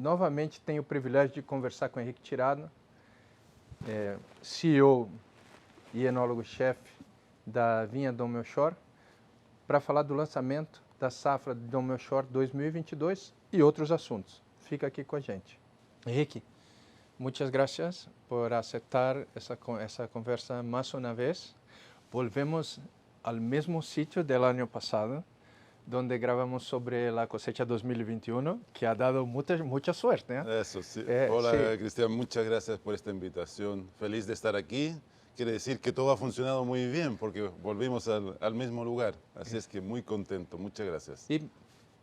novamente tenho o privilégio de conversar com Henrique Tirado, CEO e enólogo-chefe da vinha Dom Melchor, para falar do lançamento da safra de Dom Melchor 2022 e outros assuntos. Fica aqui com a gente. Henrique, muchas gracias por aceptar essa conversa más una vez. Volvemos al mismo sitio del año pasado, donde grabamos sobre la cosecha 2021, que ha dado mucha suerte. Eso, sí. Hola, sí. Cristian, muchas gracias por esta invitación. Feliz de estar aquí. Quiere decir que todo ha funcionado muy bien, porque volvimos al mismo lugar. Así es que muy contento. Muchas gracias. Y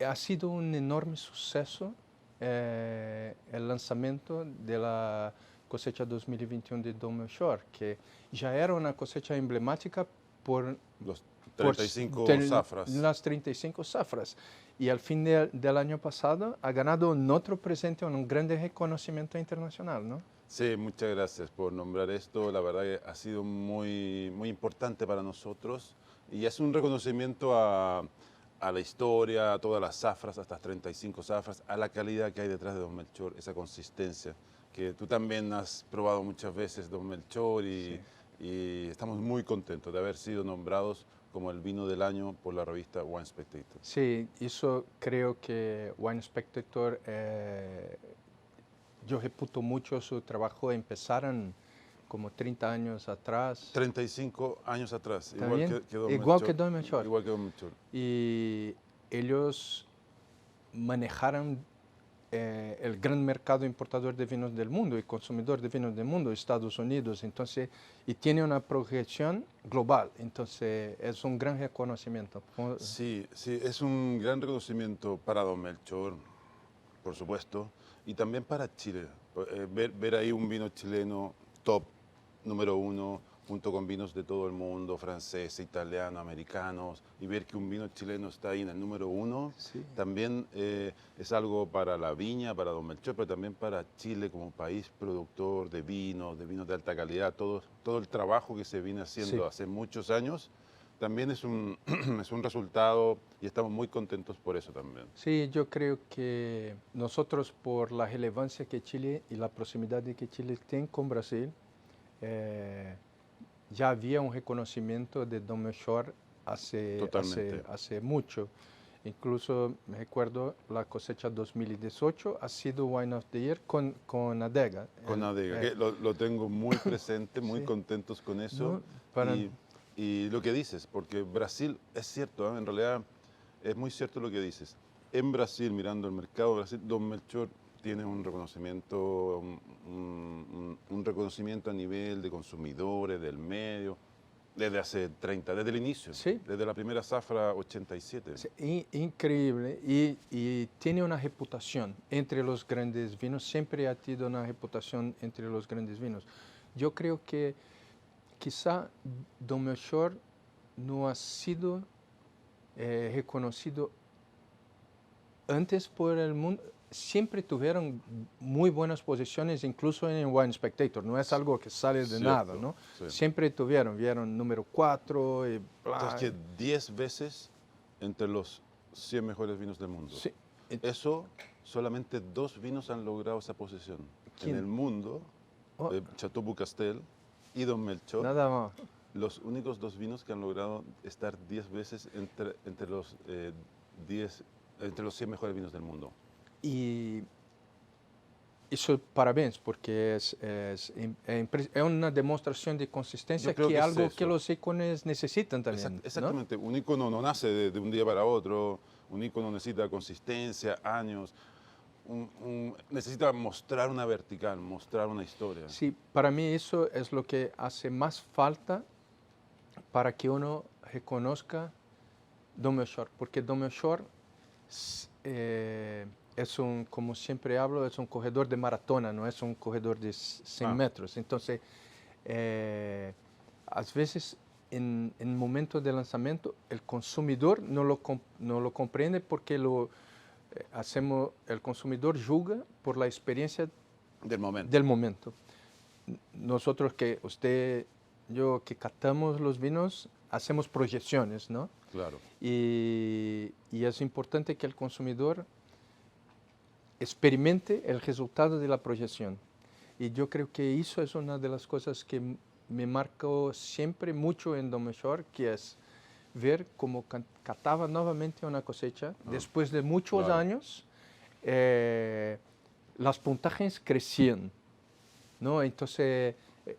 ha sido un enorme suceso el lanzamiento de la cosecha 2021 de Dom Melchor, que ya era una cosecha emblemática por los 35 zafras. Las 35 zafras. Y al fin del año pasado ha ganado otro presente, un grande reconocimiento internacional, ¿no? Sí, muchas gracias por nombrar esto. La verdad que ha sido muy importante para nosotros y es un reconocimiento a la historia, a todas las zafras, hasta 35 zafras, a la calidad que hay detrás de Dom Melchor, esa consistencia, que tú también has probado muchas veces Dom Melchor y estamos muy contentos de haber sido nombrados como el vino del año por la revista Wine Spectator. Sí, eso creo que Wine Spectator, yo reputo mucho su trabajo, empezaron como 30 años atrás. 35 años atrás, igual que Dom Melchor. Igual que Dom Melchor. Y ellos manejaron el gran mercado importador de vinos del mundo y consumidor de vinos del mundo, Estados Unidos, entonces, y tiene una proyección global, entonces es un gran reconocimiento. Sí, es un gran reconocimiento para Dom Melchor, por supuesto, y también para Chile. Ver ahí un vino chileno top, número 1, junto con vinos de todo el mundo, francés, italiano, americanos, y ver que un vino chileno está ahí en el número 1, sí. También es algo para la viña, para Dom Melchor, pero también para Chile como país productor de vinos de alta calidad, todo el trabajo que se viene haciendo hace muchos años, también es un resultado y estamos muy contentos por eso también. Sí, yo creo que nosotros, por la relevancia que Chile y la proximidad que Chile tiene con Brasil, ya había un reconocimiento de Dom Melchor hace mucho. Incluso me recuerdo la cosecha 2018 ha sido Wine of the Year con Adega. Con Adega, que lo tengo muy presente, muy contentos con eso. No, y lo que dices, porque Brasil, es cierto, en realidad es muy cierto lo que dices. En Brasil, mirando el mercado de Brasil, Dom Melchor tiene un reconocimiento, un reconocimiento a nivel de consumidores, del medio, desde el inicio, desde la primera zafra 87. Sí, increíble, y tiene una reputación entre los grandes vinos, siempre ha tenido una reputación entre los grandes vinos. Yo creo que quizá Dom Melchor no ha sido reconocido antes por el mundo. Siempre tuvieron muy buenas posiciones, incluso en Wine Spectator. No es algo que sale de nada, ¿no? Sí. Siempre vieron número 4 y bla. Es que 10 veces entre los 100 mejores vinos del mundo. Sí. Eso, solamente 2 vinos han logrado esa posición. ¿Quién? En el mundo, Chateau Castel y Dom Melchor. Nada más. Los únicos 2 vinos que han logrado estar 10 veces entre los 100 mejores vinos del mundo. Y eso, parabéns, porque es una demostración de consistencia, que es algo que los íconos necesitan también. Exactamente, ¿no? Un ícono no nace de un día para otro, un ícono necesita consistencia, años, necesita mostrar una vertical, mostrar una historia. Sí, para mí eso es lo que hace más falta para que uno reconozca Dom Melchor, porque Dom Melchor como siempre hablo, es un corredor de maratona, no es un corredor de 100 metros. Entonces, a veces en el momento del lanzamiento, el consumidor no lo comprende porque el consumidor juzga por la experiencia del momento. Nosotros yo que catamos los vinos, hacemos proyecciones, ¿no? Claro. Y es importante que el consumidor experimente el resultado de la proyección. Y yo creo que eso es una de las cosas que me marcó siempre mucho en Dom Melchor, que es ver cómo cataba nuevamente una cosecha después de muchos claro. años. Las puntajes crecían, ¿no? Entonces,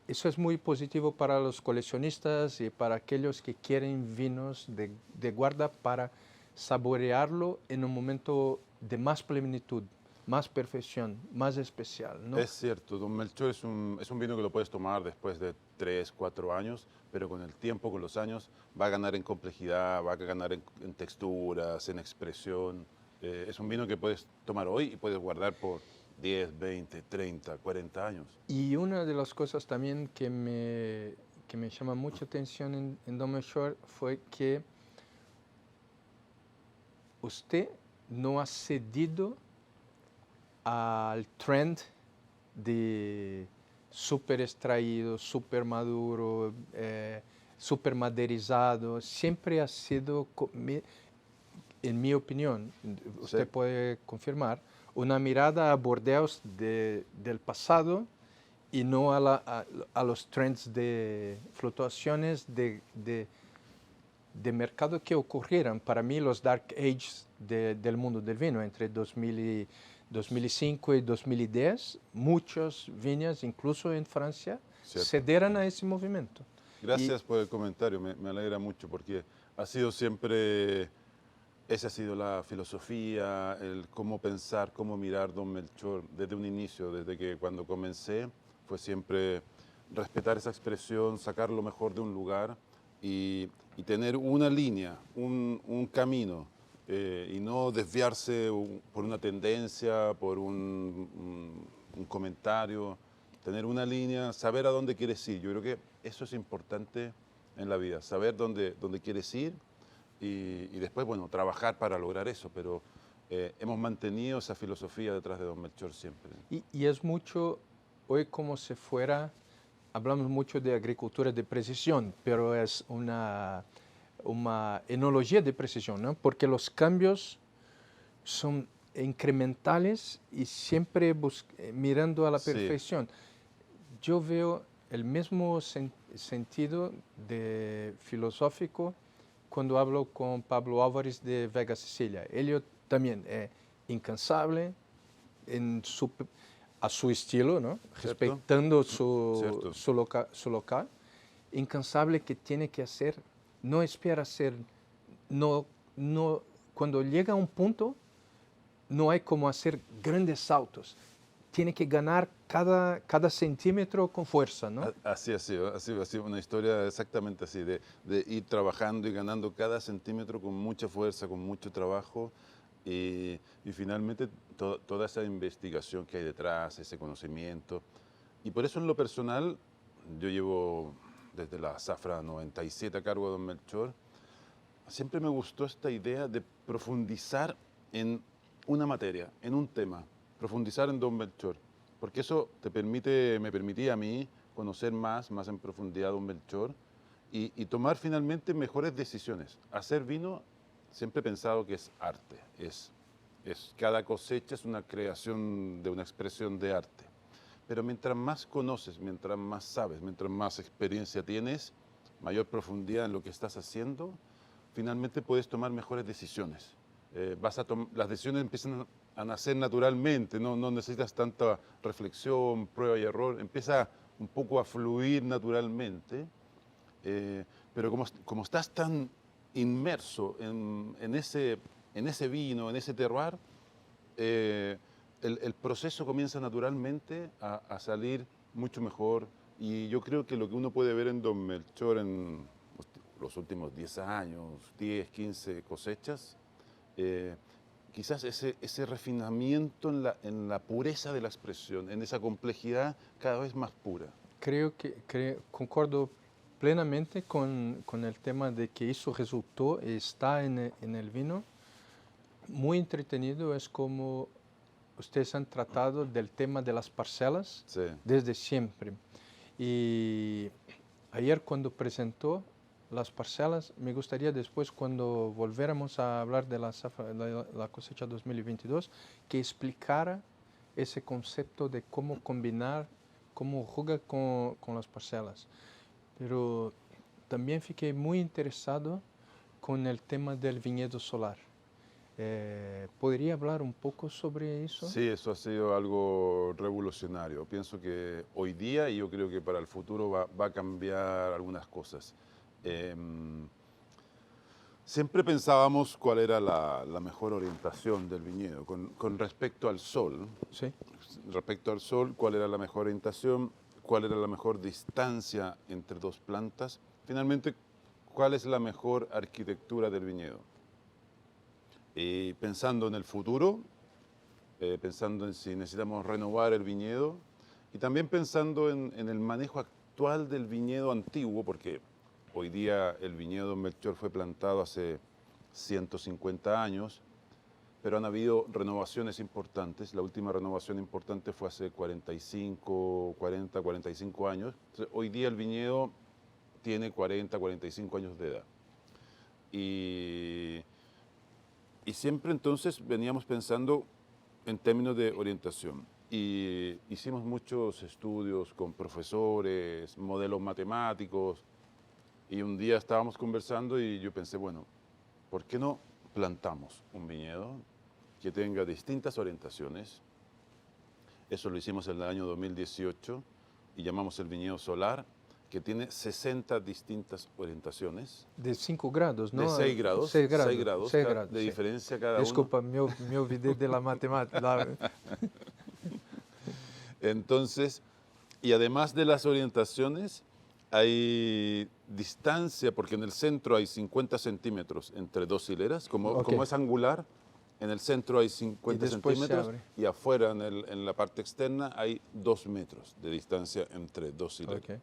eso es muy positivo para los coleccionistas y para aquellos que quieren vinos de guarda para saborearlo en un momento de más plenitud, más perfección, más especial, ¿no? Es cierto, Don Melchor es un vino que lo puedes tomar después de 3, 4 años, pero con el tiempo, con los años, va a ganar en complejidad, va a ganar en texturas, en expresión. Es un vino que puedes tomar hoy y puedes guardar por 10, 20, 30, 40 años. Y una de las cosas también que me llama mucha atención en Dom Melchor fue que usted no ha cedido al trend de súper extraído, súper maduro, súper maderizado. Siempre ha sido, en mi opinión, usted Sí. puede confirmar, una mirada a Bordeaux del pasado y no a los trends de fluctuaciones de mercado que ocurrieran. Para mí, los dark ages del mundo del vino, entre 2005 y 2010, muchas viñas, incluso en Francia, Cierto. cedieron a ese movimiento. Gracias por el comentario, me alegra mucho porque ha sido siempre, esa ha sido la filosofía, el cómo pensar, cómo mirar Don Melchor desde un inicio, desde que cuando comencé, fue siempre respetar esa expresión, sacar lo mejor de un lugar y tener una línea, un camino y no desviarse por una tendencia, por un comentario, tener una línea, saber a dónde quieres ir. Yo creo que eso es importante en la vida, saber dónde quieres ir y después, bueno, trabajar para lograr eso, pero hemos mantenido esa filosofía detrás de Don Melchor siempre. Y es mucho, hoy como si fuera, hablamos mucho de agricultura de precisión, pero es una enología de precisión, ¿no? Porque los cambios son incrementales y siempre mirando a la Sí. perfección. Yo veo el mismo sentido filosófico cuando hablo con Pablo Álvares de Vega Sicilia. Él también es incansable a su estilo, ¿no? ¿Cierto? Respetando Cierto. su local, incansable que tiene que hacer, no espera ser, cuando llega a un punto, no hay como hacer grandes saltos. Tiene que ganar cada centímetro con fuerza, ¿no? Así ha sido una historia exactamente así, de ir trabajando y ganando cada centímetro con mucha fuerza, con mucho trabajo y finalmente toda esa investigación que hay detrás, ese conocimiento. Y por eso en lo personal, yo llevo desde la Zafra 97 a cargo de Don Melchor, siempre me gustó esta idea de profundizar en una materia, en un tema, profundizar en Don Melchor, porque eso me permitía a mí conocer más en profundidad a Don Melchor y tomar finalmente mejores decisiones. Hacer vino, siempre he pensado que es arte, cada cosecha es una creación de una expresión de arte. Pero mientras más conoces, mientras más sabes, mientras más experiencia tienes, mayor profundidad en lo que estás haciendo, finalmente puedes tomar mejores decisiones. Las decisiones empiezan a nacer naturalmente, no necesitas tanta reflexión, prueba y error, empieza un poco a fluir naturalmente, pero como estás tan inmerso en ese vino, en ese terroir, el proceso comienza naturalmente a salir mucho mejor y yo creo que lo que uno puede ver en Don Melchor en los últimos 10 años, 10, 15 cosechas, quizás ese refinamiento en la pureza de la expresión, en esa complejidad cada vez más pura. Concordo plenamente con el tema de que eso resultó, está en el vino. Muy entretenido es como ustedes han tratado del tema de las parcelas Sí. desde siempre. Y ayer cuando presentó las parcelas. Me gustaría después, cuando volviéramos a hablar de la cosecha 2022, que explicara ese concepto de cómo combinar, cómo juega con las parcelas. Pero también fiquei muy interesado con el tema del viñedo solar. ¿Podría hablar un poco sobre eso? Sí, eso ha sido algo revolucionario. Pienso que hoy día, y yo creo que para el futuro va a cambiar algunas cosas. Siempre pensábamos cuál era la mejor orientación del viñedo con respecto al sol. Sí. Respecto al sol, cuál era la mejor orientación, cuál era la mejor distancia entre dos plantas. Finalmente, cuál es la mejor arquitectura del viñedo. Y pensando en el futuro, pensando en si necesitamos renovar el viñedo y también pensando en el manejo actual del viñedo antiguo, porque hoy día el viñedo Melchor fue plantado hace 150 años, pero han habido renovaciones importantes. La última renovación importante fue hace 45 años. Entonces, hoy día el viñedo tiene 40, 45 años de edad. Y siempre entonces veníamos pensando en términos de orientación. Y hicimos muchos estudios con profesores, modelos matemáticos, y un día estábamos conversando y yo pensé, bueno, ¿por qué no plantamos un viñedo que tenga distintas orientaciones? Eso lo hicimos en el año 2018 y llamamos el viñedo solar, que tiene 60 distintas orientaciones. De 5 grados, ¿no? De 6 grados. 6 grados. 6 grados, 6 grados de sí. diferencia cada Desculpa, uno. me olvidé de la matemática. Entonces, y además de las orientaciones, hay distancia, porque en el centro hay 50 centímetros entre dos hileras, como es angular, en el centro hay 50 centímetros y afuera, en la parte externa, hay 2 metros de distancia entre dos hileras. Okay.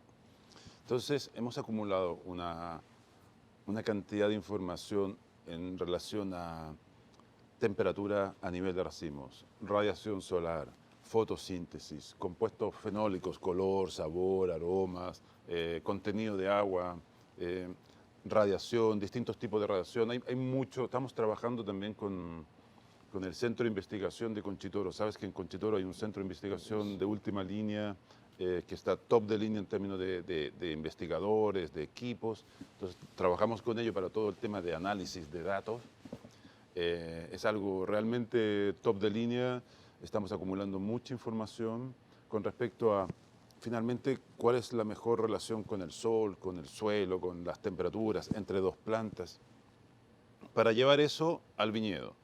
Entonces, hemos acumulado una cantidad de información en relación a temperatura a nivel de racimos, radiación solar, fotosíntesis, compuestos fenólicos, color, sabor, aromas, contenido de agua, radiación, distintos tipos de radiación. Hay mucho, estamos trabajando también con el Centro de Investigación de Conchitoro. Sabes que en Conchitoro hay un centro de investigación de última línea, que está top de línea en términos de investigadores, de equipos. Entonces, trabajamos con ellos para todo el tema de análisis de datos. Es algo realmente top de línea. Estamos acumulando mucha información con respecto a, finalmente, cuál es la mejor relación con el sol, con el suelo, con las temperaturas entre dos plantas, para llevar eso al viñedo.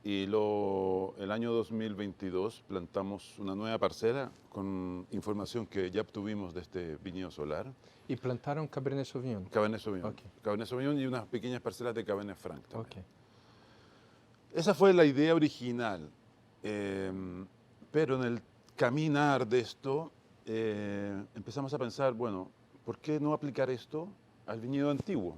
Y el año 2022 plantamos una nueva parcela con información que ya obtuvimos de este viñedo solar. ¿Y plantaron Cabernet Sauvignon? Cabernet Sauvignon. Okay. Cabernet Sauvignon y unas pequeñas parcelas de Cabernet Franc también. Okay. Esa fue la idea original. Pero en el caminar de esto empezamos a pensar, bueno, ¿por qué no aplicar esto al viñedo antiguo?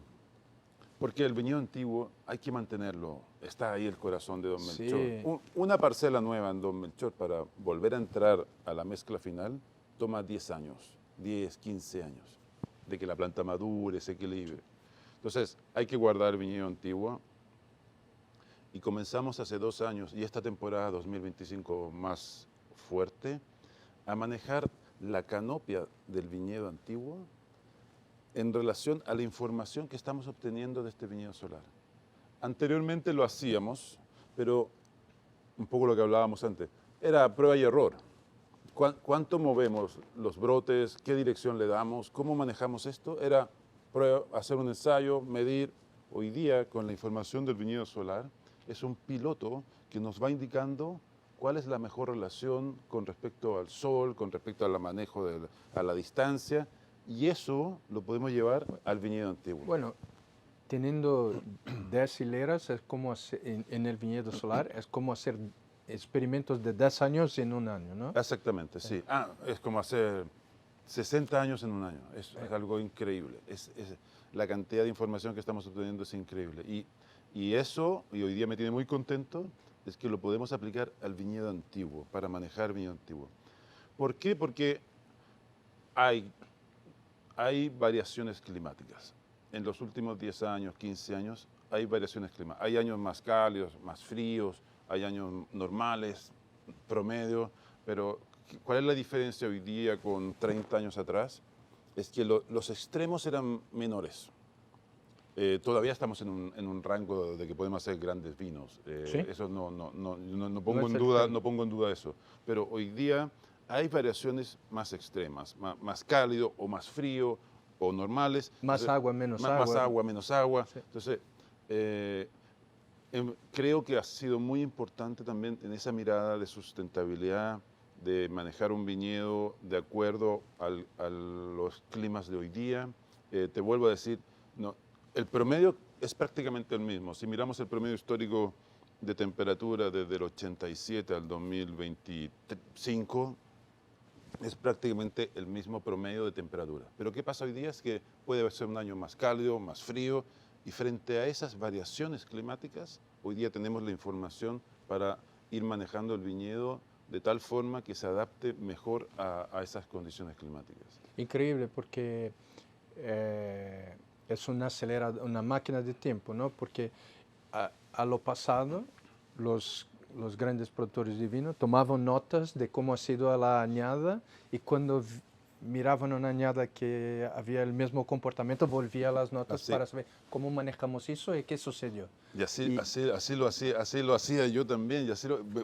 Porque el viñedo antiguo hay que mantenerlo, está ahí el corazón de Don Melchor. Sí. Una parcela nueva en Don Melchor para volver a entrar a la mezcla final toma 10 años, 10, 15 años, de que la planta madure, se equilibre. Entonces hay que guardar el viñedo antiguo y comenzamos hace 2 años y esta temporada 2025 más fuerte a manejar la canopia del viñedo antiguo en relación a la información que estamos obteniendo de este viñedo solar. Anteriormente lo hacíamos, pero un poco lo que hablábamos antes, era prueba y error. ¿Cuánto movemos los brotes? ¿Qué dirección le damos? ¿Cómo manejamos esto? Era hacer un ensayo, medir. Hoy día, con la información del viñedo solar, es un piloto que nos va indicando cuál es la mejor relación con respecto al sol, con respecto al manejo a la distancia, y eso lo podemos llevar al viñedo antiguo. Bueno, teniendo 10 hileras es como hacer, en el viñedo solar, es como hacer experimentos de 10 años en un año, ¿no? Exactamente, sí. Es como hacer 60 años en un año. Es algo increíble. La cantidad de información que estamos obteniendo es increíble. Y eso, y hoy día me tiene muy contento, es que lo podemos aplicar al viñedo antiguo, para manejar el viñedo antiguo. ¿Por qué? Porque hay variaciones climáticas. en los últimos 10 años, 15 años, hay variaciones climáticas. Hay años más cálidos, más fríos, hay años normales, promedio, pero ¿cuál es la diferencia hoy día con 30 años atrás? Es que los extremos eran menores. Todavía estamos en un rango de que podemos hacer grandes vinos. ¿Sí? Eso no No pongo es en el duda, tema. no pongo en duda eso. Pero hoy día hay variaciones más extremas, más cálido o más frío o normales. Más Entonces, agua, menos más agua. agua, menos agua. Sí. Entonces, eh, creo que ha sido muy importante también en esa mirada de sustentabilidad, de manejar un viñedo de acuerdo a los climas de hoy día. Te vuelvo a decir, no, el promedio es prácticamente el mismo. Si miramos el promedio histórico de temperatura desde el 87 al 2025, es prácticamente el mismo promedio de temperatura. Pero ¿qué pasa hoy día? Es que puede ser un año más cálido, más frío, y frente a esas variaciones climáticas, hoy día tenemos la información para ir manejando el viñedo de tal forma que se adapte mejor a esas condiciones climáticas. Increíble porque es una máquina de tiempo, ¿no? Porque a lo pasado los grandes productores de vino tomaban notas de cómo ha sido la añada y cuando miraban una añada que había el mismo comportamiento, volvía a las notas Así. para saber cómo manejamos eso y qué sucedió. Y así lo hacía yo también.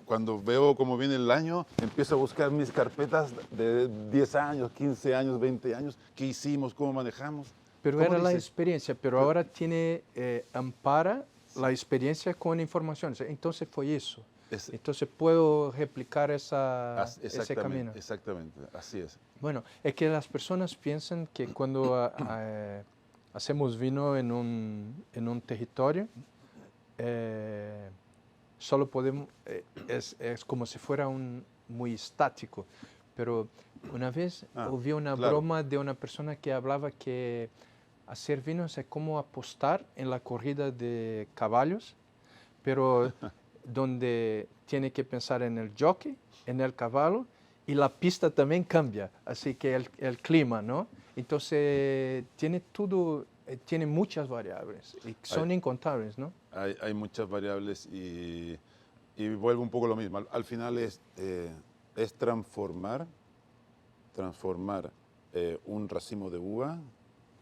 Cuando veo cómo viene el año, empiezo a buscar mis carpetas de 10 años, 15 años, 20 años. ¿Qué hicimos? ¿Cómo manejamos? Pero ¿Cómo era la dices? experiencia, pero ahora tiene, ampara la experiencia con informaciones. Entonces fue eso. Es- Entonces puedo replicar ese camino. Exactamente, así es. Bueno, es que las personas piensan que cuando hacemos vino en un territorio, solo podemos, es como si fuera muy estático. Pero una vez ouvi una claro. broma de una persona que hablaba que hacer vinos es como apostar en la corrida de caballos, pero donde tiene que pensar en el jockey, en el caballo, y la pista también cambia, así que el clima, ¿no? Entonces tiene todo, tiene muchas variables y son incontables, ¿no? Hay muchas variables y vuelvo un poco a lo mismo. Al final es transformar un racimo de uva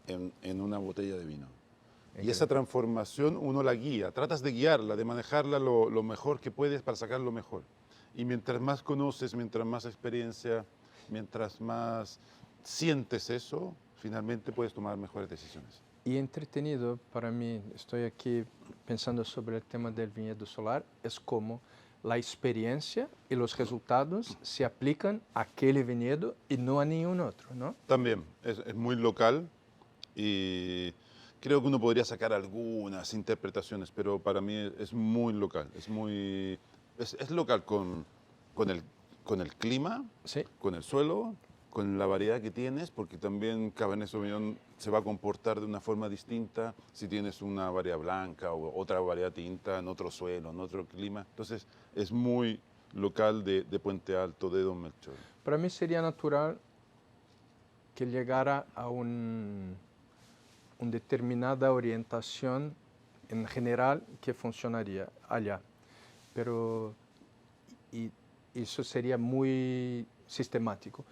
en una botella de vino. Y esa transformación uno la guía, tratas de guiarla, de manejarla lo mejor que puedes para sacar lo mejor. Y mientras más conoces, mientras más experiencia, mientras más sientes eso, finalmente puedes tomar mejores decisiones. Y entretenido para mí, estoy aquí pensando sobre el tema del viñedo solar, es como la experiencia y los resultados se aplican a aquel viñedo y no a ningún otro, ¿no? También es muy local y creo que uno podría sacar algunas interpretaciones, pero para mí es muy local, es local con el clima, Sí. con el suelo, con la variedad que tienes, porque también Cabernet Sauvignon se va a comportar de una forma distinta si tienes una variedad blanca o otra variedad tinta en otro suelo, en otro clima. Entonces es muy local de Puente Alto, de Don Melchor. Para mí sería natural que llegara a una determinada orientación en general que funcionaría allá, pero eso sería muy sistemático.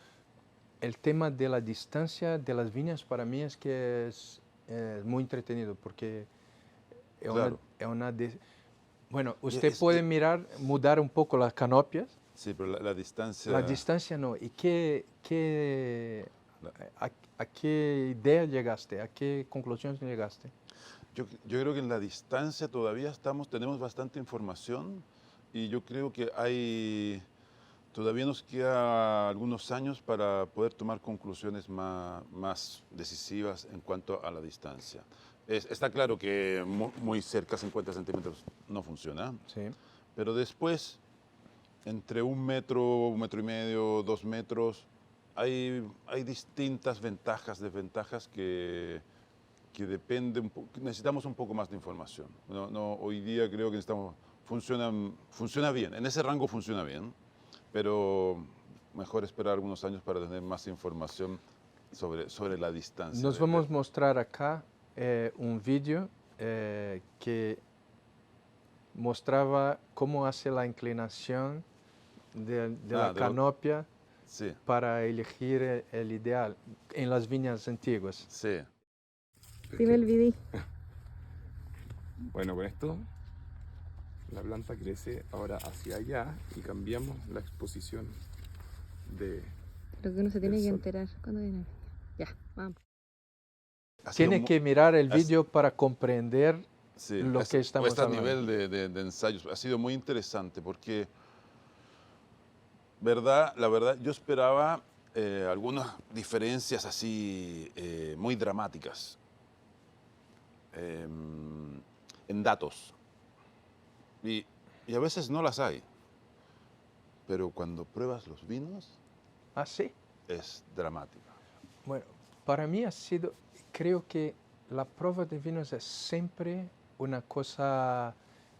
El tema de la distancia de las viñas para mí es que es muy entretenido porque es Claro. bueno, usted puede mudar un poco las canopias. Sí, pero la distancia... La distancia no. ¿Y a qué idea llegaste? ¿A qué conclusión llegaste? Yo creo que en la distancia todavía tenemos bastante información y yo creo que todavía nos queda algunos años para poder tomar conclusiones más decisivas en cuanto a la distancia. Está claro que muy cerca, 50 centímetros, no funciona, Sí. pero después, entre 1 metro y medio, 2 metros, hay distintas ventajas, desventajas que depende necesitamos un poco más de información. Hoy día creo que funciona bien, en ese rango funciona bien, pero mejor esperar algunos años para tener más información sobre la distancia. Nos vamos a mostrar acá un vídeo que mostraba cómo hace la inclinación de la canopia Sí, para elegir el ideal en las viñas antiguas. sí. Dime el video. Bueno, con esto la planta crece ahora hacia allá y cambiamos la exposición de... Lo que uno se tiene del que sol. enterar cuando viene. Ya, vamos. Ha sido Tiene mu- que mirar el has- vídeo para comprender sí, lo que estamos puesta a hablando. nivel de ensayos. Ha sido muy interesante porque, la verdad, yo esperaba algunas diferencias así muy dramáticas en datos. Y a veces no las hay. Pero cuando pruebas los vinos, ¿Ah, sí? es dramática. Bueno, para mí ha sido, creo que la prueba de vinos es siempre una cosa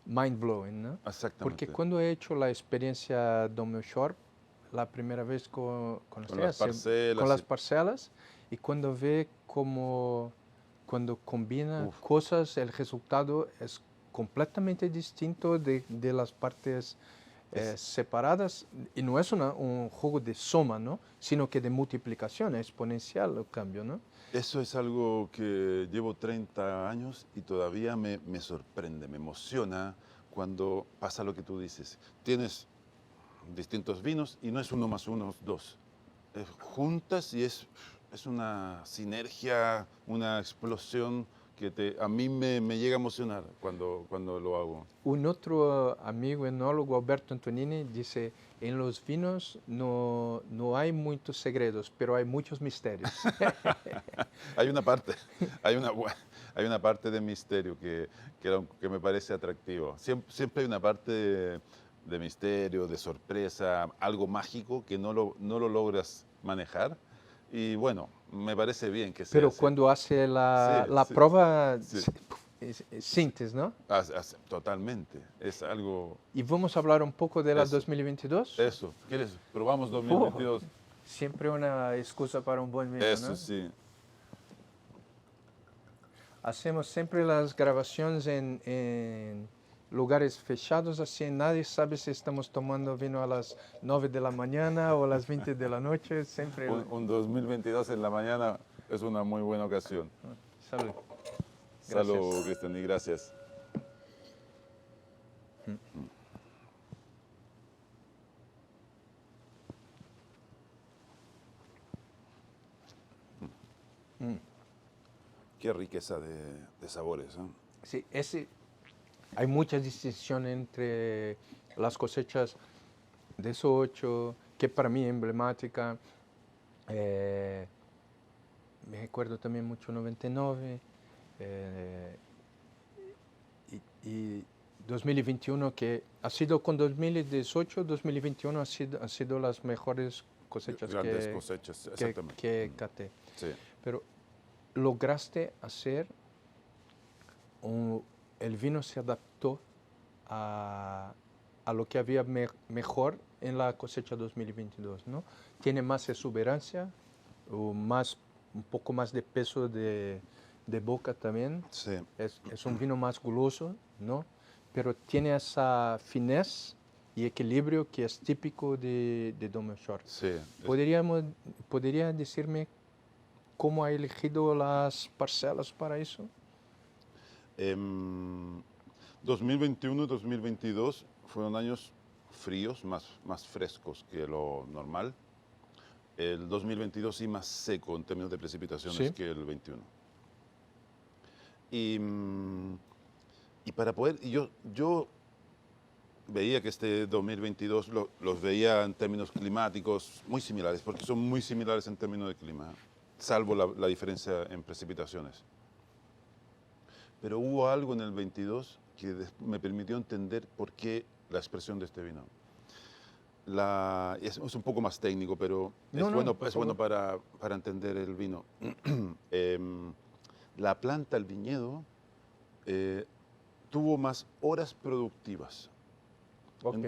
mind-blowing, ¿no? Exactamente. Porque cuando he hecho la experiencia Dom Melchor, la primera vez con las ustedes, parcelas, con las sí. parcelas, y cuando ve cómo, cuando combina Uf. cosas, el resultado es completamente distinto de las partes separadas, y no es un juego de suma, ¿no? Sino que de multiplicación, exponencial el cambio, ¿no? Eso es algo que llevo 30 años y todavía me sorprende, me emociona cuando pasa lo que tú dices. Tienes distintos vinos y no es 1 más 1 es 2. Juntas y es una sinergia, una explosión que a mí me llega a emocionar cuando lo hago. Un otro amigo enólogo, Alberto Antonini, dice, en los vinos no hay muchos segredos, pero hay muchos misterios. Hay una parte, hay una parte de misterio que me parece atractivo. Siempre hay una parte de misterio, de sorpresa, algo mágico que no lo logras manejar. Y bueno, me parece bien que sea Pero así. cuando hace la Sí. prueba, Sí. síntesis, ¿no? Totalmente, es algo... Y vamos a hablar un poco de la Eso. 2022. Eso, ¿quieres? Probamos 2022. Siempre una excusa para un buen vino, Eso ¿no? sí. Hacemos siempre las grabaciones en lugares fechados, así nadie sabe si estamos tomando vino a las 9 de la mañana o a las 20 de la noche. Siempre. Un 2022 en la mañana es una muy buena ocasión. Salud. Salud, Cristian, y gracias. Qué riqueza de sabores, ¿no? Sí, hay mucha distinción entre las cosechas de Socho, que para mí es emblemática. Me recuerdo también mucho 99 y 2021, que ha sido con 2018, 2021 han sido las mejores cosechas Grandes cosechas, exactamente. que caté. Sí. Pero lograste hacer, el vino se adaptó a lo que había mejor en la cosecha 2022, ¿no? Tiene más exuberancia, un poco más de peso de boca también. Sí. Es un vino más guloso, ¿no? Pero tiene esa finesse y equilibrio que es típico de Dom Melchor. Sí. ¿Podría decirme cómo ha elegido las parcelas para eso? 2021 y 2022 fueron años fríos, más frescos que lo normal. El 2022 sí más seco en términos de precipitaciones Sí. que el 21. Y para poder, yo veía que este 2022 los veía en términos climáticos muy similares, porque son muy similares en términos de clima, salvo la diferencia en precipitaciones. Pero hubo algo en el 22 que me permitió entender por qué la expresión de este vino. Es un poco más técnico, pero es bueno para entender el vino. La planta, el viñedo, tuvo más horas productivas. Ok.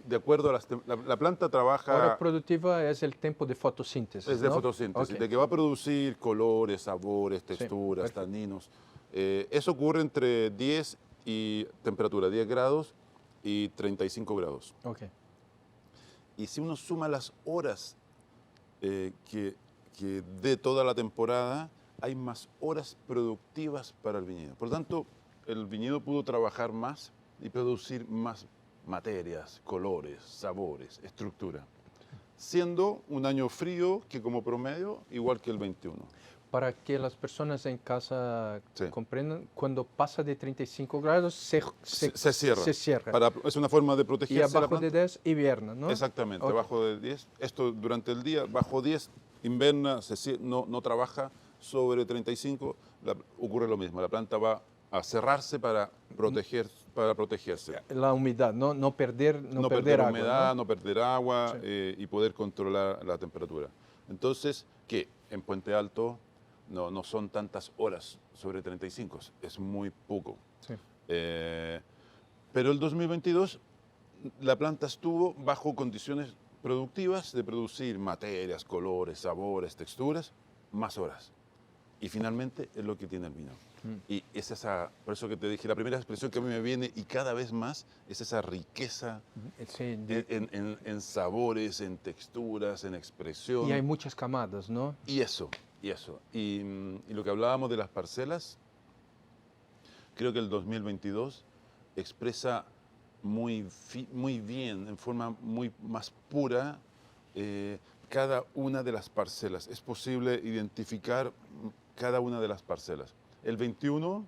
de acuerdo a la planta Hora trabaja produtiva es el tiempo de fotosíntesis, desde ¿no? fotosíntesis, Ok. de que va a producir colores, sabores, texturas, perfecto. taninos. Eso ocurre entre 10 y temperatura, 10 grados y 35 grados. Ok. Y si uno suma las horas que de toda la temporada, hay más horas productivas para el viñedo. Por lo tanto, el viñedo pudo trabajar más y producir más materias, colores, sabores, estructura. Siendo un año frío que como promedio, igual que el 21. Para que las personas en casa Sí. comprendan, cuando pasa de 35 grados Se cierra. se cierra. Es una forma de Y protegerse la abajo de planta. 10 hiberna, ¿no? Exactamente, Ok. abajo de 10. Esto durante el día, bajo 10, inverna, no trabaja. Sobre 35 ocurre lo mismo. La planta va a cerrarse para protegerse. La humedad, no perder, No perder perder agua, humedad, ¿no? no perder agua Sí. y poder controlar la temperatura. Entonces, ¿qué? En Puente Alto no son tantas horas sobre 35, es muy poco. Sí. Pero el 2022 la planta estuvo bajo condiciones productivas de producir materias, colores, sabores, texturas, más horas. Y finalmente es lo que tiene el vino. Y es por eso que te dije, la primera expresión que a mí me viene y cada vez más es esa riqueza Sí, en sabores, en texturas, en expresión. y hay muchas camadas, ¿no? Y eso. Y lo que hablábamos de las parcelas, creo que el 2022 expresa muy bien, en forma más pura, cada una de las parcelas. Es posible identificar cada una de las parcelas. El 21,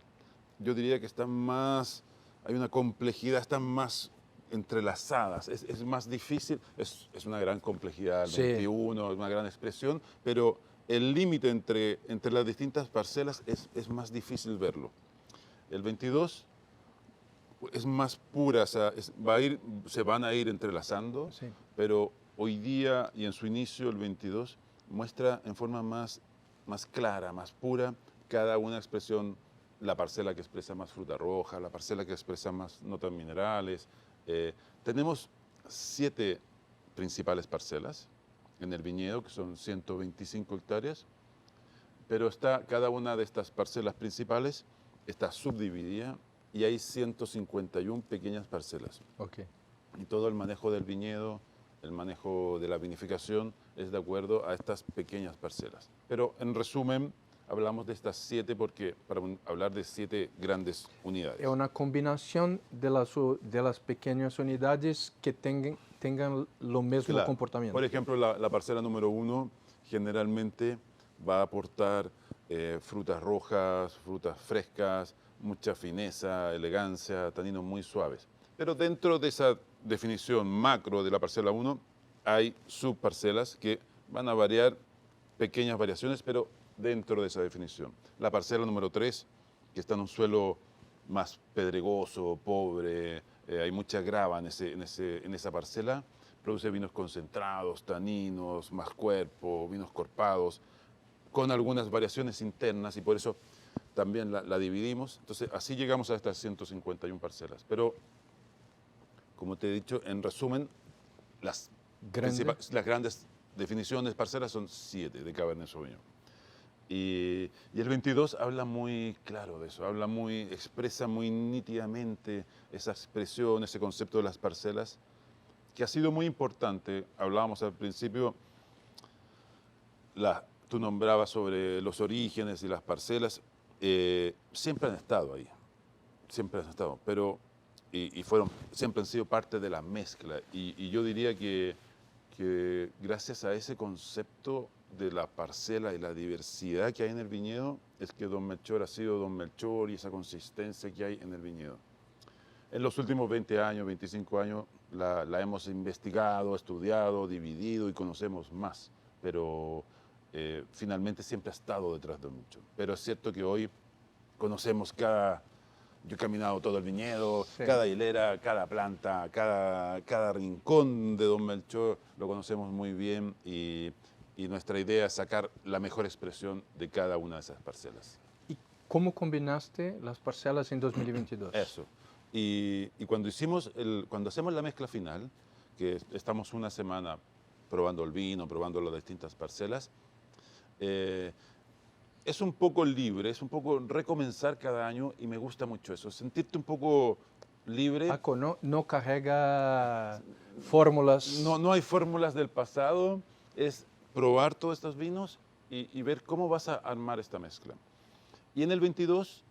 yo diría que hay una complejidad, están más entrelazadas, es más difícil, es una gran complejidad el Sí. 21, es una gran expresión, pero el límite entre las distintas parcelas es más difícil verlo. El 22 es más pura, o sea, se van a ir entrelazando, Sí. pero hoy día y en su inicio, el 22, muestra en forma más clara, más pura, cada una expresión, la parcela que expresa más fruta roja, la parcela que expresa más notas minerales. Tenemos 7 principales parcelas en el viñedo, que son 125 hectáreas, pero cada una de estas parcelas principales está subdividida y hay 151 pequeñas parcelas. Ok. Y todo el manejo del viñedo, el manejo de la vinificación es de acuerdo a estas pequeñas parcelas. Pero en resumen, hablamos de estas 7 para hablar de 7 grandes unidades. Es una combinación de las pequeñas unidades que tengan lo mismo Claro. comportamiento. Por ejemplo, la parcela número 1 generalmente va a aportar frutas rojas, frutas frescas, mucha fineza, elegancia, taninos muy suaves. Pero dentro de esa definición macro de la parcela 1 hay subparcelas que van a variar, pequeñas variaciones, pero dentro de esa definición. La parcela número 3, que está en un suelo más pedregoso, pobre, hay mucha grava en esa parcela, produce vinos concentrados, taninos, más cuerpo, vinos corpados, con algunas variaciones internas y por eso también la dividimos. Entonces, así llegamos a estas 151 parcelas. Pero, como te he dicho, en resumen, las grandes definiciones, parcelas, son 7 de Cabernet Sauvignon. Y el 22 habla muy claro de eso, expresa muy nítidamente esa expresión, ese concepto de las parcelas, que ha sido muy importante. Hablábamos al principio, tú nombrabas sobre los orígenes y las parcelas, siempre han estado ahí, pero siempre han sido parte de la mezcla. Y yo diría que gracias a ese concepto de la parcela y la diversidad que hay en el viñedo, es que Don Melchor ha sido Don Melchor y esa consistencia que hay en el viñedo. En los últimos 20 años, 25 años, la hemos investigado, estudiado, dividido y conocemos más, pero finalmente siempre ha estado detrás de Don Melchor. Pero es cierto que hoy conocemos yo he caminado todo el viñedo, Sí. cada hilera, cada planta, cada rincón de Don Melchor lo conocemos muy bien y nuestra idea es sacar la mejor expresión de cada una de esas parcelas. ¿Y cómo combinaste las parcelas en 2022? Eso. Y cuando hacemos la mezcla final, que estamos una semana probando el vino, probando las distintas parcelas, es un poco libre, es un poco recomenzar cada año y me gusta mucho eso, sentirte un poco libre. Paco, no carrega fórmulas. No hay fórmulas del pasado, es probar todos estos vinos y ver cómo vas a armar esta mezcla. Y en el 22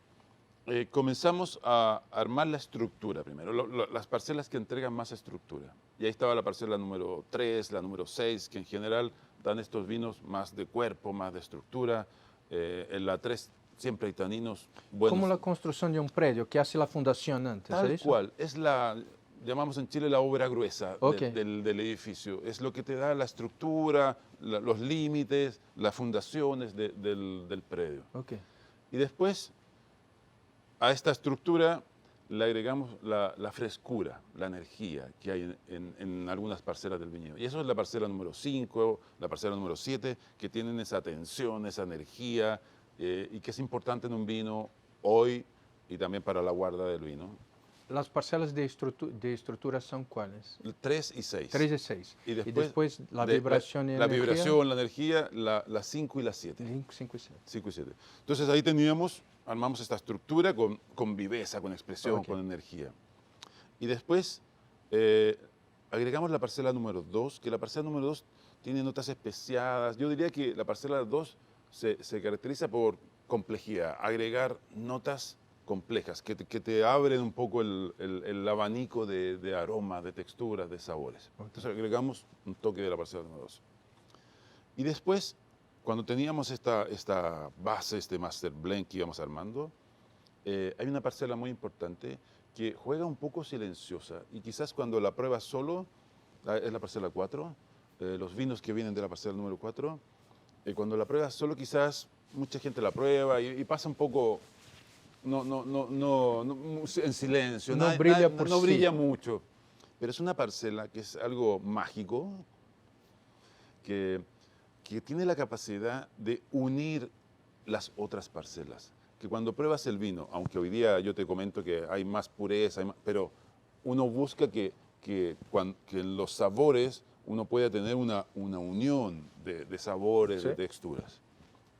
comenzamos a armar la estructura primero, las parcelas que entregan más estructura. Y ahí estaba la parcela número 3, la número 6, que en general dan estos vinos más de cuerpo, más de estructura. En la 3 siempre hay taninos buenos. Como la construcción de un predio, que hace la fundación antes, Tal ¿es eso? cual, es llamamos en Chile la obra gruesa Ok. del edificio. Es lo que te da la estructura, los límites, las fundaciones del predio. Ok. Y después, a esta estructura le agregamos la frescura, la energía que hay en algunas parcelas del viñedo. Y eso es la parcela número 5, la parcela número 7, que tienen esa tensión, esa energía, y que es importante en un vino hoy y también para la guarda del vino. Las parcelas de estructura son cuáles? 3 y 6. 3 y 6. Y Y después, después la de- vibración y la energía. vibración, la energía, la 5 y la 7. 5 y 7. 5 y 7. Entonces ahí armamos esta estructura con viveza, con expresión, Ok. con energía. Y después agregamos la parcela número 2, que la parcela número 2 tiene notas especiadas. Yo diría que la parcela 2 se caracteriza por complejidad, agregar notas complejas que te abren un poco el abanico de aromas, de texturas, de sabores. Entonces agregamos un toque de la parcela número 2. Y después, cuando teníamos esta base, este master blend que íbamos armando, hay una parcela muy importante que juega un poco silenciosa y quizás cuando la pruebas solo, es la parcela 4, los vinos que vienen de la parcela número 4, cuando la pruebas solo quizás mucha gente la prueba y pasa un poco en silencio, No brilla por no sí. brilla mucho, pero es una parcela que es algo mágico, que tiene la capacidad de unir las otras parcelas. Que cuando pruebas el vino, aunque hoy día yo te comento que hay más pureza, pero uno busca que en los sabores uno pueda tener una unión de sabores, Sí. de texturas.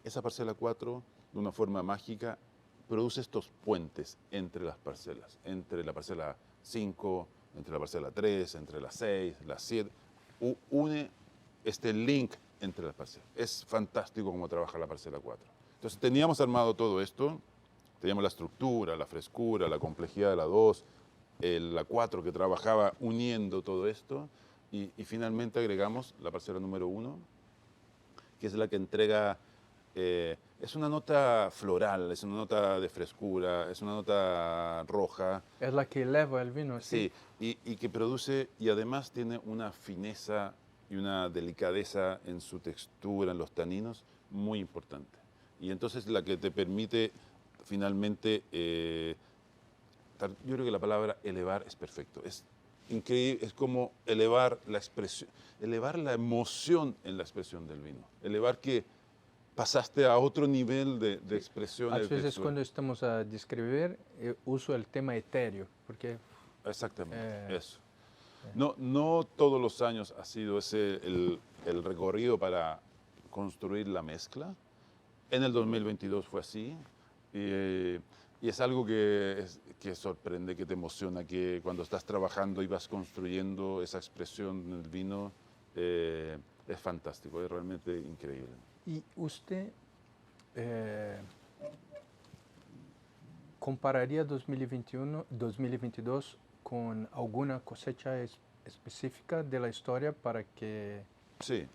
Esa parcela 4, de una forma mágica, produce estos puentes entre las parcelas, entre la parcela 5, entre la parcela 3, entre la 6, la 7, une este link entre las parcelas. Es fantástico cómo trabaja la parcela 4. Entonces teníamos armado todo esto, teníamos la estructura, la frescura, la complejidad de la 2, la 4 que trabajaba uniendo todo esto, y finalmente agregamos la parcela número 1, que es la que entrega, es una nota floral, es una nota de frescura, es una nota roja. Es la que eleva el vino, ¿sí? Sí, y que produce, y además tiene una fineza y una delicadeza en su textura, en los taninos, muy importante. Y entonces la que te permite finalmente, yo creo que la palabra elevar es perfecto, es increíble, es como elevar la expresión, elevar la emoción en la expresión del vino, elevar que pasaste a otro nivel de expresión. A de veces textura. cuando estamos a describir, uso el tema etéreo, porque Exactamente, eso. No todos los años ha sido ese el recorrido para construir la mezcla. En el 2022 fue así. Y es algo que sorprende, que te emociona, que cuando estás trabajando y vas construyendo esa expresión en el vino, es fantástico, es realmente increíble. ¿y usted compararía 2021, 2022 con alguna cosecha específica de la historia para que... Sí,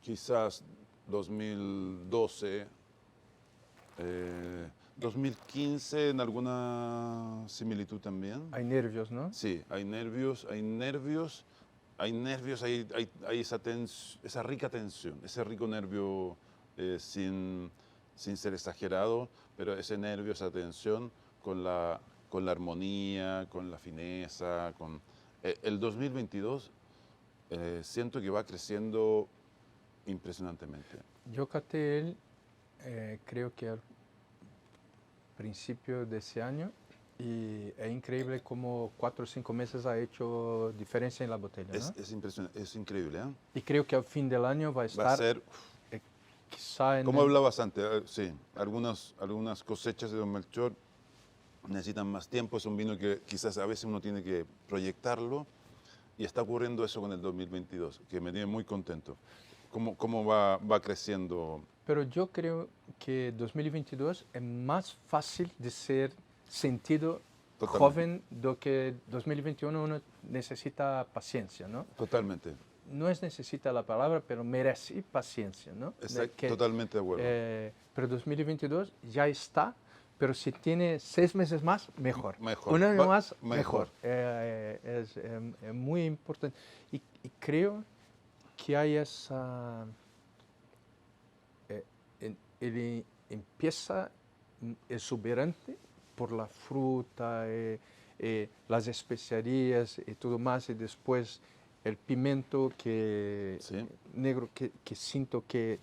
quizás 2012, 2015 en alguna similitud también. Hay nervios, ¿no? Sí, hay nervios, hay esa rica tensión, ese rico nervio sin ser exagerado, pero ese nervio, esa tensión con la armonía, con la fineza, el 2022 siento que va creciendo impresionantemente. Yo caté él, creo que al principio de ese año, Y es increíble cómo 4 o 5 meses ha hecho diferencia en la botella, ¿no? Es impresionante, es increíble, ¿eh? Y creo que al fin del año va a Va a estar ser, quizá en como el- hablabas antes, sí, algunas cosechas de Don Melchor necesitan más tiempo, es un vino que quizás a veces uno tiene que proyectarlo y está ocurriendo eso con el 2022, que me tiene muy contento. ¿Cómo va creciendo? Pero yo creo que 2022 es más fácil de ser sentido Totalmente. joven do que 2021 uno necesita paciencia, ¿no? Totalmente, No es necesita la palabra, pero merece paciencia, ¿no? totalmente de acuerdo. Pero 2022 ya está, pero si tiene 6 meses más, mejor. Mejor. Un año Va- más, mejor. mejor. Es muy importante. Y creo que hay esa... Él empieza exuberante por la fruta, las especiarías y todo más, y después el pimiento Sí. negro que siento que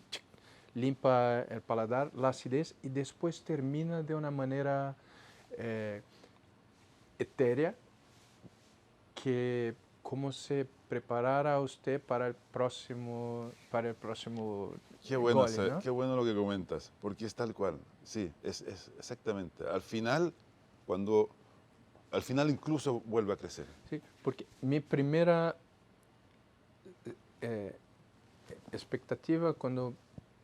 limpa el paladar, la acidez, y después termina de una manera etérea, que como se preparara usted para el próximo Qué bueno, gole, ¿no? qué bueno lo que comentas, porque es tal cual. Sí, es exactamente. Al final incluso vuelve a crecer. Sí, porque mi primera eh, expectativa cuando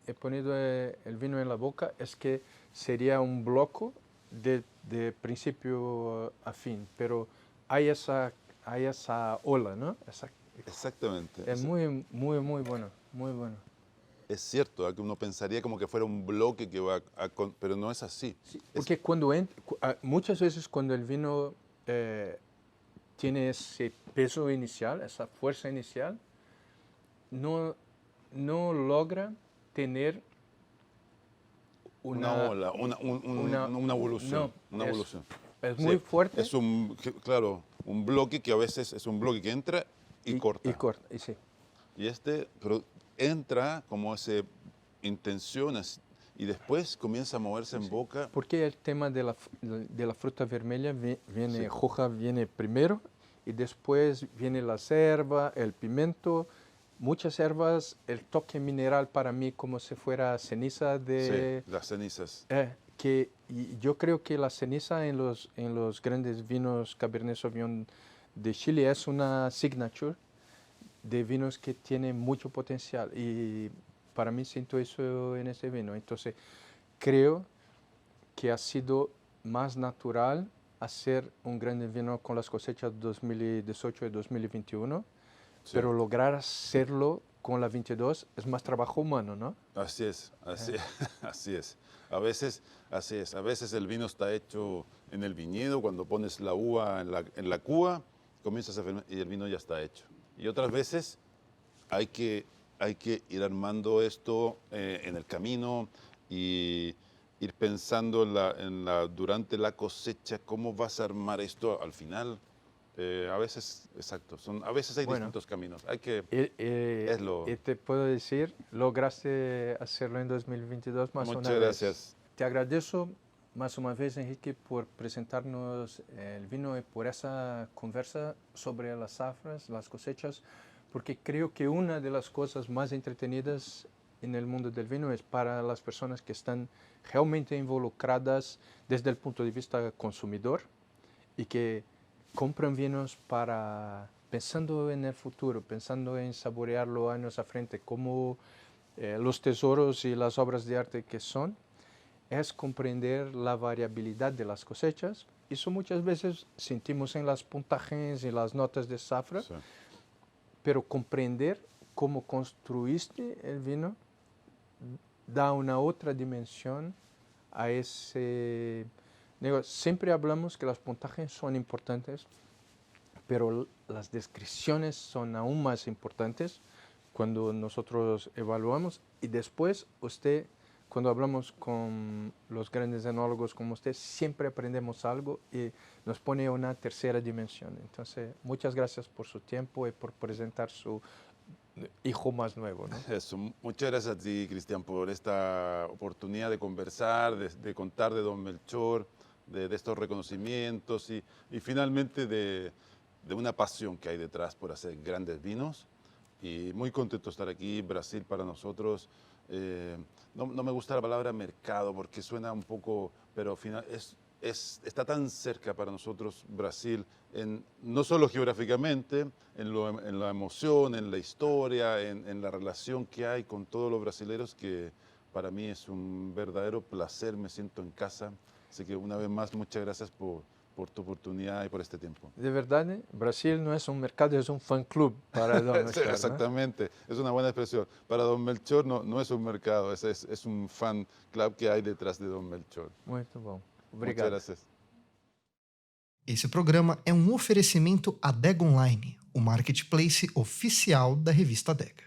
he ponido el vino en la boca es que sería un bloque de principio a fin, pero hay esa ola, ¿no? Exactamente. Es muy, muy, muy bueno, muy bueno. Es cierto, que uno pensaría como que fuera un bloque que pero no es así. Sí, porque muchas veces cuando el vino tiene ese peso inicial, esa fuerza inicial, no logra tener Una ola, una evolución. no, Una evolución. es Sí, muy fuerte es claro, un bloque que a veces es un bloque que entra y corta. y corta, y sí. Y pero entra como esa intención y después comienza a moverse en boca. Porque el tema de la fruta vermelha viene, Sí. roja viene primero y después viene la hierba, el pimiento, muchas hierbas, el toque mineral para mí como si fuera ceniza de... Sí, las cenizas. Y yo creo que la ceniza en los grandes vinos Cabernet Sauvignon de Chile es una signature de vinos que tiene mucho potencial, y para mí siento eso en ese vino. Entonces creo que ha sido más natural hacer un gran vino con las cosechas 2018 y 2021, Sí. pero lograr hacerlo con la 22 es más trabajo humano, ¿no? Así es, así es. A veces, así es. A veces el vino está hecho en el viñedo, cuando pones la uva en la cuba, comienzas a fermentar y el vino ya está hecho. Y otras veces hay que ir armando esto en el camino y ir pensando durante la cosecha cómo vas a armar esto al final. A veces, exacto, a veces hay Bueno. distintos caminos. Hay que, Y te puedo decir, lograste hacerlo en 2022 más una muchas vez. gracias. Te agradezco más una vez, Enrique, por presentarnos el vino y por esa conversa sobre las zafras, las cosechas, porque creo que una de las cosas más entretenidas en el mundo del vino es para las personas que están realmente involucradas desde el punto de vista consumidor y que compran vinos pensando en el futuro, pensando en saborearlo años a frente, como los tesoros y las obras de arte que son, es comprender la variabilidad de las cosechas. Eso muchas veces sentimos en las puntajes y las notas de zafra, Sí. pero comprender cómo construiste el vino da una otra dimensión a ese... Siempre hablamos que las puntajes son importantes, pero las descripciones son aún más importantes cuando nosotros evaluamos, y después usted, cuando hablamos con los grandes enólogos como usted, siempre aprendemos algo y nos pone una tercera dimensión. Entonces, muchas gracias por su tiempo y por presentar su hijo más nuevo, ¿no? Eso, muchas gracias a ti, Cristian, por esta oportunidad de conversar, de contar de Don Melchor, de estos reconocimientos y finalmente de una pasión que hay detrás por hacer grandes vinos. Y muy contento de estar aquí. Brasil para nosotros, no me gusta la palabra mercado porque suena un poco, pero al final está tan cerca para nosotros Brasil, no solo geográficamente, en la emoción, en la historia, en la relación que hay con todos los brasileños, que para mí es un verdadero placer, me siento en casa. Así que una vez más, muchas gracias por tu oportunidad y por este tiempo. De verdade, Brasil não é um mercado, é um fã-clube para Dom Sí, Melchor. exactamente, es una buena expresión. Para Don Melchor no es un mercado, es un fan club que hay detrás de Don Melchor. Muito bom. Muchas Obrigado. gracias. Esse programa é um oferecimento Adega Online, o marketplace oficial da revista Adega.